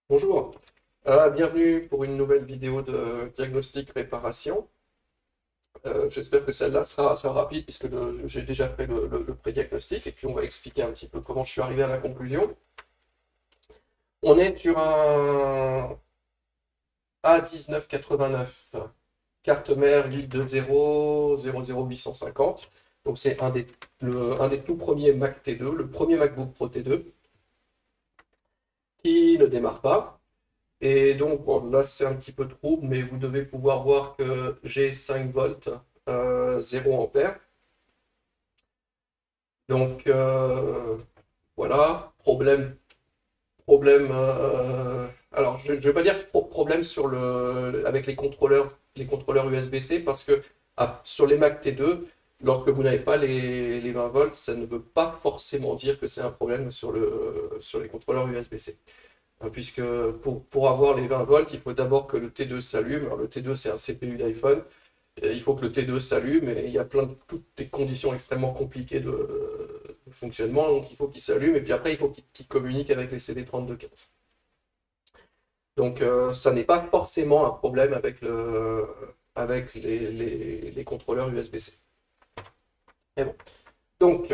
Bonjour, bienvenue pour une nouvelle vidéo de diagnostic réparation. J'espère que celle-là sera rapide puisque j'ai déjà fait le pré-diagnostic et puis on va expliquer un petit peu comment je suis arrivé à ma conclusion. On est sur un A1989, carte mère 820 00850. Donc c'est un des tout premiers Mac T2, le premier MacBook Pro T2 qui ne démarre pas. Et donc, bon, là, c'est un petit peu trouble, mais vous devez pouvoir voir que j'ai 5 volts, 0 ampère. Donc, voilà, problème. Alors, je ne vais pas dire problème avec les contrôleurs USB-C, parce que sur les Mac T2, lorsque vous n'avez pas les 20 volts, ça ne veut pas forcément dire que c'est un problème sur les contrôleurs USB-C. Puisque pour avoir les 20 volts, il faut d'abord que le T2 s'allume. Alors, le T2, c'est un CPU d'iPhone. Il faut que le T2 s'allume et il y a toutes des conditions extrêmement compliquées de fonctionnement. Donc, il faut qu'il s'allume et puis après, il faut qu'il communique avec les CD3215. Donc, ça n'est pas forcément un problème avec les contrôleurs USB-C. Mais bon. Donc,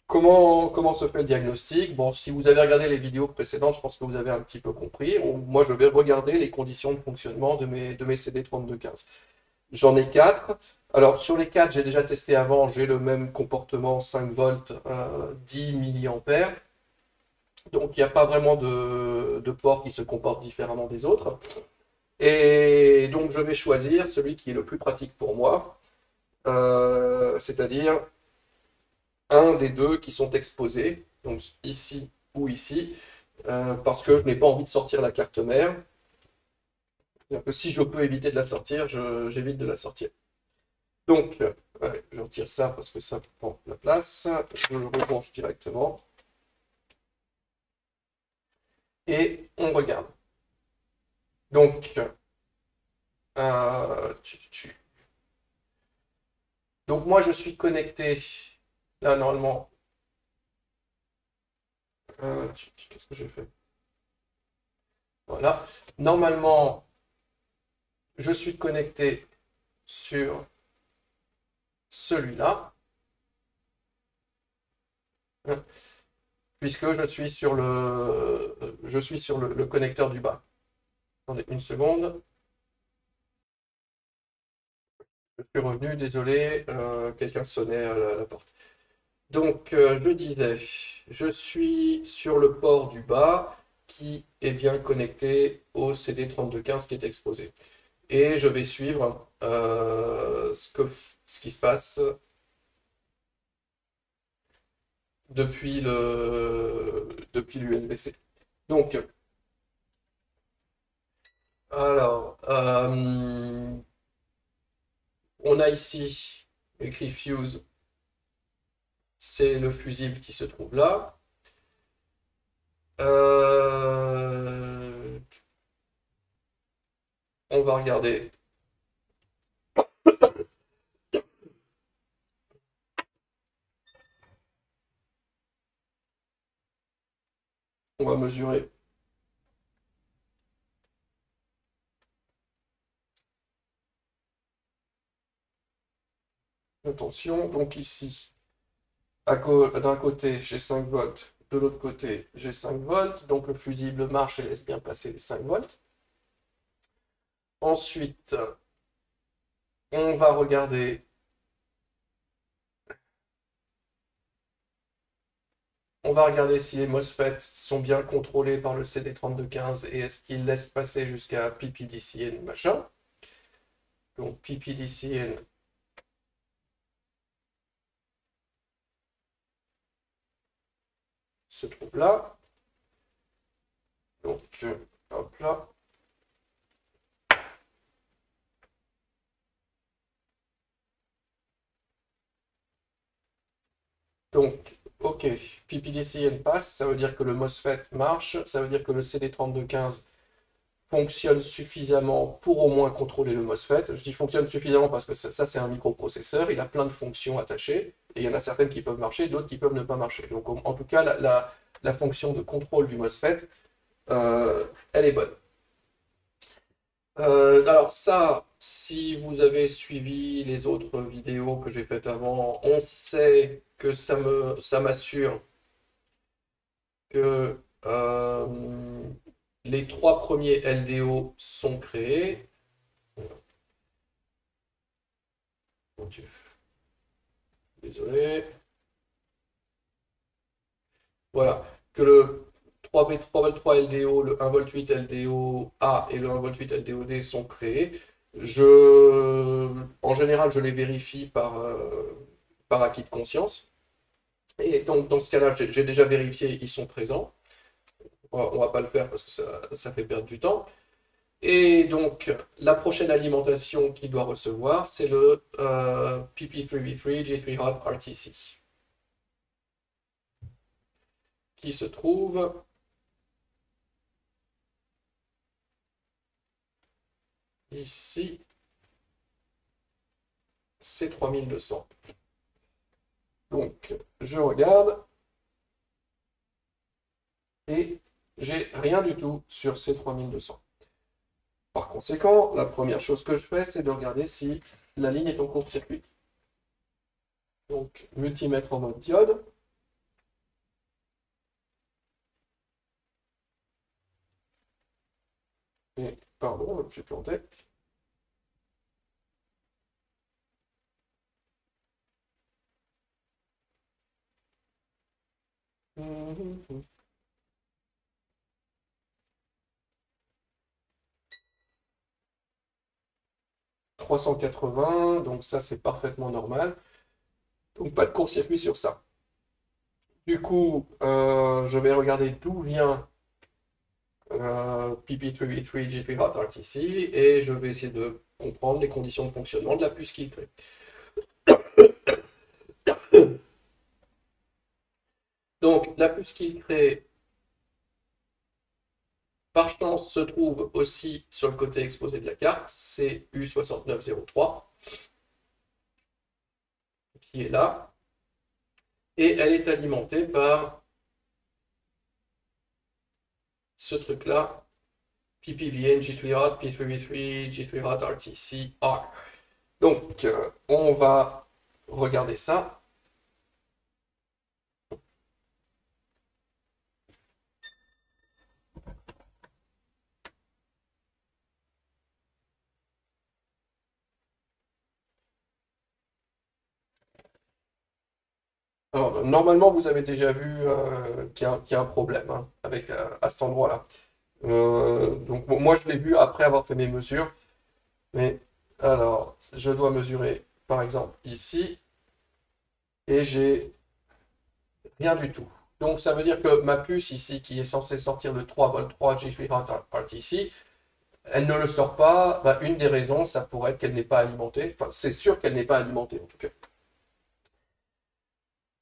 comment se fait le diagnostic? Bon, si vous avez regardé les vidéos précédentes, je pense que vous avez un petit peu compris. Moi, je vais regarder les conditions de fonctionnement de mes CD3215. J'en ai 4. Alors, sur les 4, j'ai déjà testé avant, j'ai le même comportement 5 volts, 10 milliampères. Donc, il n'y a pas vraiment de port qui se comporte différemment des autres. Et donc, je vais choisir celui qui est le plus pratique pour moi, c'est-à-dire un des deux qui sont exposés, donc ici ou ici, parce que je n'ai pas envie de sortir la carte mère. C'est-à-dire que si je peux éviter de la sortir, j'évite de la sortir. Donc, ouais, je retire ça parce que ça prend la place. Je le rebranche directement. Et on regarde. Donc, euh, tu- tu- donc moi, je suis connecté. Là, normalement, qu'est-ce que j'ai fait? Voilà. Normalement, je suis connecté sur celui-là, hein, puisque je suis sur le connecteur du bas. Attendez une seconde. Je suis revenu, désolé, quelqu'un sonnait à la porte. Donc, je disais, je suis sur le port du bas qui est bien connecté au CD3215 qui est exposé. Et je vais suivre ce qui se passe depuis l'USB-C. Donc, alors, on a ici écrit Fuse, c'est le fusible qui se trouve là. On va regarder. On va mesurer. Attention, donc ici, d'un côté, j'ai 5 volts, de l'autre côté, j'ai 5 volts, donc le fusible marche et laisse bien passer les 5 volts. Ensuite, on va regarder, si les MOSFET sont bien contrôlés par le CD3215 et est-ce qu'ils laissent passer jusqu'à PPDCN machin. Donc PPDCN se trouve là. Donc, hop là. Donc, ok, PPDCN passe, ça veut dire que le MOSFET marche, ça veut dire que le CD3215 fonctionne suffisamment pour au moins contrôler le MOSFET. Je dis fonctionne suffisamment parce que ça c'est un microprocesseur, il a plein de fonctions attachées, et il y en a certaines qui peuvent marcher, d'autres qui peuvent ne pas marcher. Donc en tout cas, la fonction de contrôle du MOSFET, elle est bonne. Alors ça, si vous avez suivi les autres vidéos que j'ai faites avant, on sait que ça m'assure que les 3 premiers LDO sont créés. Mon Dieu. Désolé. Voilà. Que le 3V3 LDO, le 1V8 LDO A et le 1V8 LDO D sont créés. En général, je les vérifie par acquis de conscience. Et donc, dans ce cas-là, j'ai déjà vérifié, ils sont présents. On va pas le faire parce que ça fait perdre du temps. Et donc, la prochaine alimentation qu'il doit recevoir, c'est le PP3V3 J3 Hot RTC, qui se trouve ici, c'est 3200. Donc, je regarde et j'ai rien du tout sur ces 3200. Par conséquent, la première chose que je fais, c'est de regarder si la ligne est en court-circuit. Donc, multimètre en mode diode. Et, pardon, je me suis planté. Mmh. 380, donc ça c'est parfaitement normal. Donc pas de court-circuit sur ça. Du coup, je vais regarder d'où vient PP3V3 J3 Hot RTC et je vais essayer de comprendre les conditions de fonctionnement de la puce qu'il crée. Donc la puce qu'il crée, par chance, se trouve aussi sur le côté exposé de la carte, c'est U6903, qui est là, et elle est alimentée par ce truc-là, PPVN J3 Hot, P3V3, J3 Hot RTC R. Donc, on va regarder ça. Alors, normalement, vous avez déjà vu qu'il y a un problème hein, avec, à cet endroit-là. Donc, bon, moi, je l'ai vu après avoir fait mes mesures. Mais alors, je dois mesurer, par exemple, ici. Et j'ai rien du tout. Donc, ça veut dire que ma puce ici, qui est censée sortir le 3V3 J3 RTC, elle ne le sort pas. Bah, une des raisons, ça pourrait être qu'elle n'est pas alimentée. Enfin, c'est sûr qu'elle n'est pas alimentée, en tout cas.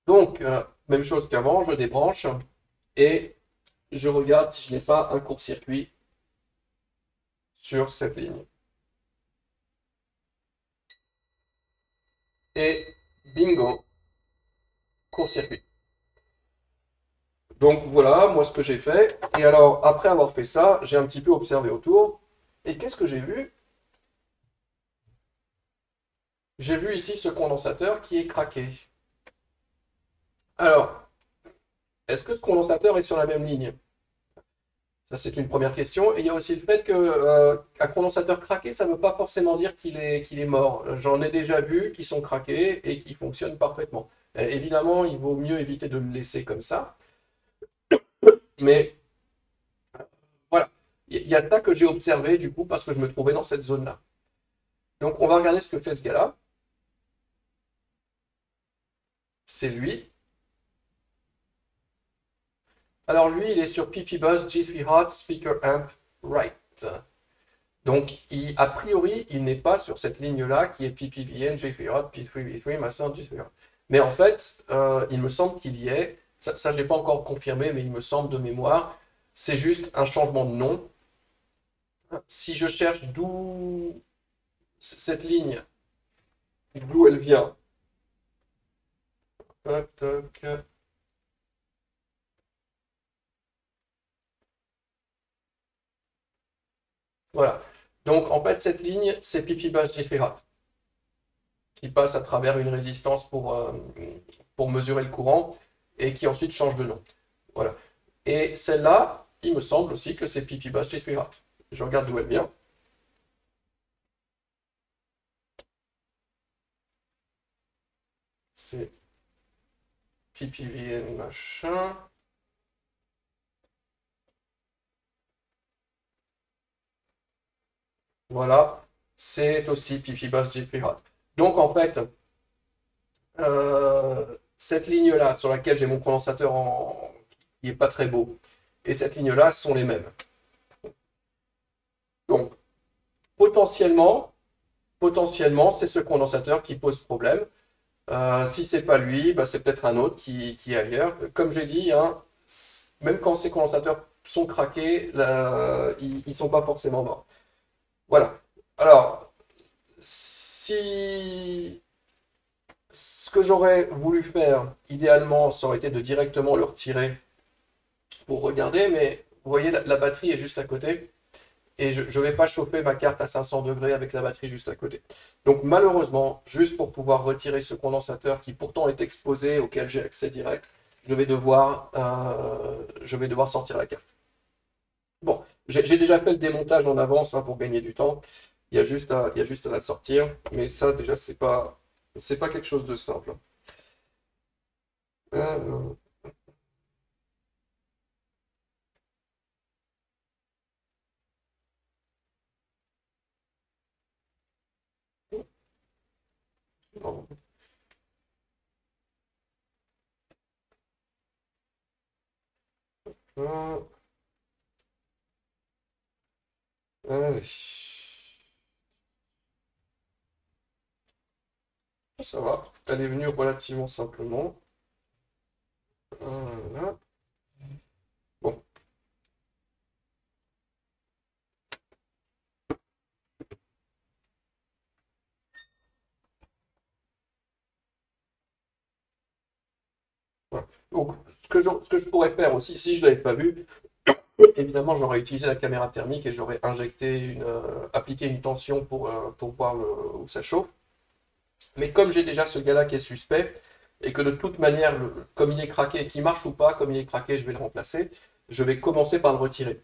Donc, même chose qu'avant, je débranche et je regarde si je n'ai pas un court-circuit sur cette ligne. Et bingo, court-circuit. Donc voilà, moi ce que j'ai fait. Et alors, après avoir fait ça, j'ai un petit peu observé autour. Et qu'est-ce que j'ai vu? J'ai vu ici ce condensateur qui est craqué. Alors, est-ce que ce condensateur est sur la même ligne? Ça, c'est une première question. Et il y a aussi le fait qu'un condensateur craqué, ça ne veut pas forcément dire qu'il est mort. J'en ai déjà vu qui sont craqués et qui fonctionnent parfaitement. Évidemment, il vaut mieux éviter de le laisser comme ça. Mais voilà, il y a ça que j'ai observé du coup parce que je me trouvais dans cette zone-là. Donc on va regarder ce que fait ce gars-là. C'est lui. Alors lui, il est sur PP-Bus G3 Hot Speaker Amp Right. Donc a priori, il n'est pas sur cette ligne-là qui est PPVN, J3 Hot, P3V3, machin, J3 Hot. Mais en fait, il me semble qu'il y est. Ça je n'ai pas encore confirmé, mais il me semble de mémoire. C'est juste un changement de nom. Si je cherche d'où cette ligne, d'où elle vient. Toc, toc. Voilà. Donc, en fait, cette ligne, c'est Pi base Jeffrey qui passe à travers une résistance pour mesurer le courant et qui ensuite change de nom. Voilà. Et celle-là, il me semble aussi que c'est Pi base Jeffrey. Je regarde d'où elle vient. C'est PPVN machin. Voilà, c'est aussi Pi base Jeffrey. Donc en fait, cette ligne-là sur laquelle j'ai mon condensateur qui n'est pas très beau, et cette ligne-là sont les mêmes. Donc potentiellement, c'est ce condensateur qui pose problème. Si c'est pas lui, bah, c'est peut-être un autre qui est ailleurs. Comme j'ai dit, hein, même quand ces condensateurs sont craqués, ils ne sont pas forcément morts. Voilà. Alors, si ce que j'aurais voulu faire, idéalement, ça aurait été de directement le retirer pour regarder, mais vous voyez, la batterie est juste à côté. Et je ne vais pas chauffer ma carte à 500 degrés avec la batterie juste à côté. Donc malheureusement, juste pour pouvoir retirer ce condensateur qui pourtant est exposé, auquel j'ai accès direct, je vais devoir sortir la carte. Bon, j'ai déjà fait le démontage en avance hein, pour gagner du temps. Il y a juste à la sortir, mais ça déjà c'est pas quelque chose de simple. Euh, non. Allez. Ça va, elle est venue relativement simplement. Voilà. Bon. Voilà. Donc, ce que je pourrais faire aussi, si je ne l'avais pas vu, évidemment, j'aurais utilisé la caméra thermique et j'aurais appliqué une tension pour voir où ça chauffe. Mais comme j'ai déjà ce gars-là qui est suspect, et que de toute manière, comme il est craqué, qu'il marche ou pas, comme il est craqué, je vais le remplacer, je vais commencer par le retirer.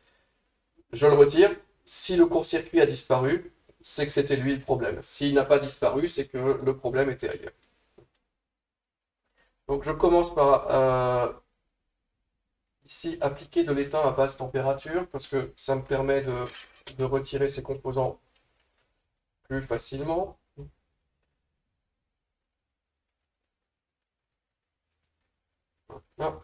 Je le retire. Si le court-circuit a disparu, c'est que c'était lui le problème. S'il n'a pas disparu, c'est que le problème était ailleurs. Donc je commence par ici appliquer de l'étain à basse température parce que ça me permet de retirer ces composants plus facilement. Là.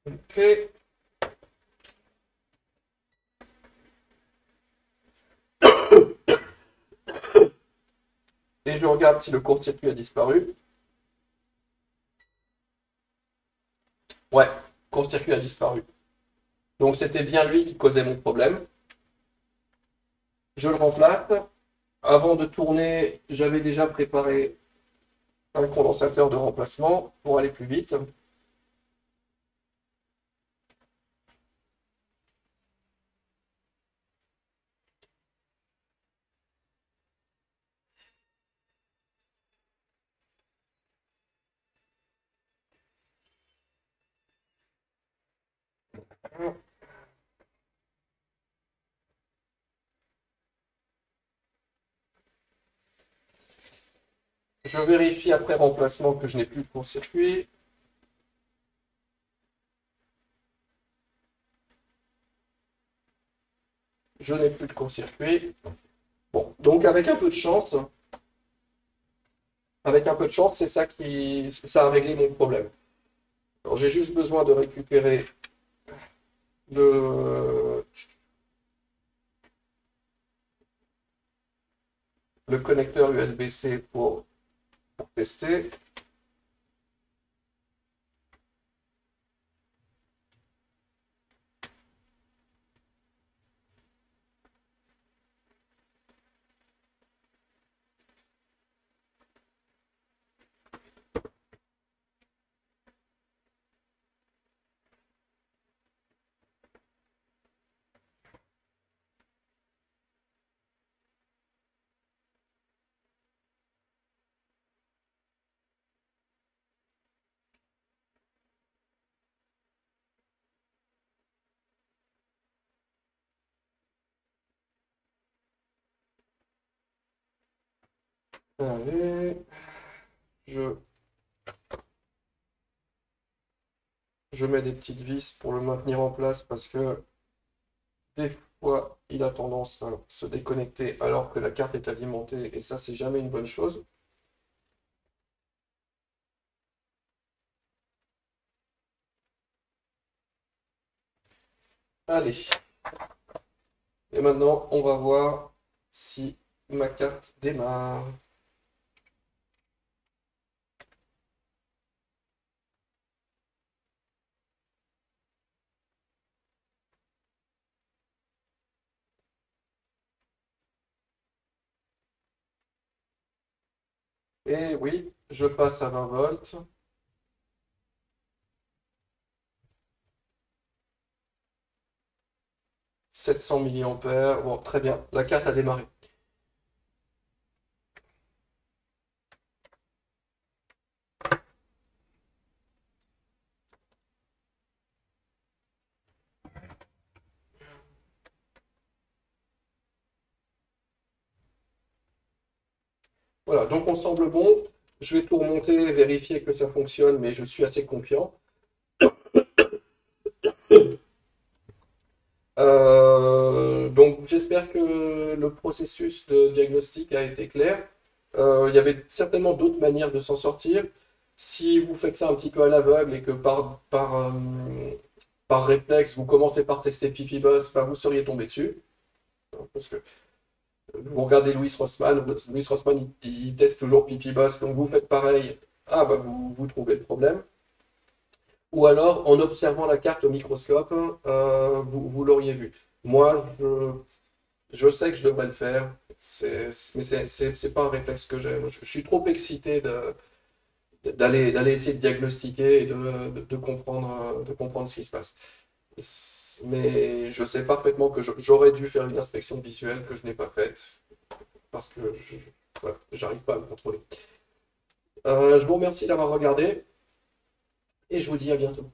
Ok. Et je regarde si le court-circuit a disparu. Ouais, court-circuit a disparu. Donc c'était bien lui qui causait mon problème. Je le remplace. Avant de tourner, j'avais déjà préparé un condensateur de remplacement pour aller plus vite. Je vérifie après remplacement que je n'ai plus de court-circuit. Je n'ai plus de court-circuit. Bon, donc avec un peu de chance, c'est ça a réglé mon problème. Alors j'ai juste besoin de récupérer le, le connecteur USB-C pour tester. Allez, je, je mets des petites vis pour le maintenir en place parce que des fois, il a tendance à se déconnecter alors que la carte est alimentée et ça, c'est jamais une bonne chose. Allez, et maintenant, on va voir si ma carte démarre. Et oui, je passe à 20 volts. 700 milliampères. Bon, très bien, la carte a démarré. Voilà, donc on semble bon. Je vais tout remonter, vérifier que ça fonctionne, mais je suis assez confiant. Donc j'espère que le processus de diagnostic a été clair. Il y avait certainement d'autres manières de s'en sortir. Si vous faites ça un petit peu à l'aveugle et que par réflexe, vous commencez par tester PipiBus, vous seriez tombé dessus. Parce que vous regardez Louis Rossmann il teste toujours PipiBus, donc vous faites pareil, vous trouvez le problème. Ou alors, en observant la carte au microscope, vous l'auriez vu. Moi, je sais que je devrais le faire, mais c'est pas un réflexe que j'ai. Je suis trop excité d'aller essayer de diagnostiquer et de comprendre ce qui se passe. Mais je sais parfaitement que j'aurais dû faire une inspection visuelle que je n'ai pas faite parce que voilà, j'arrive pas à le contrôler. Je vous remercie d'avoir regardé et je vous dis à bientôt.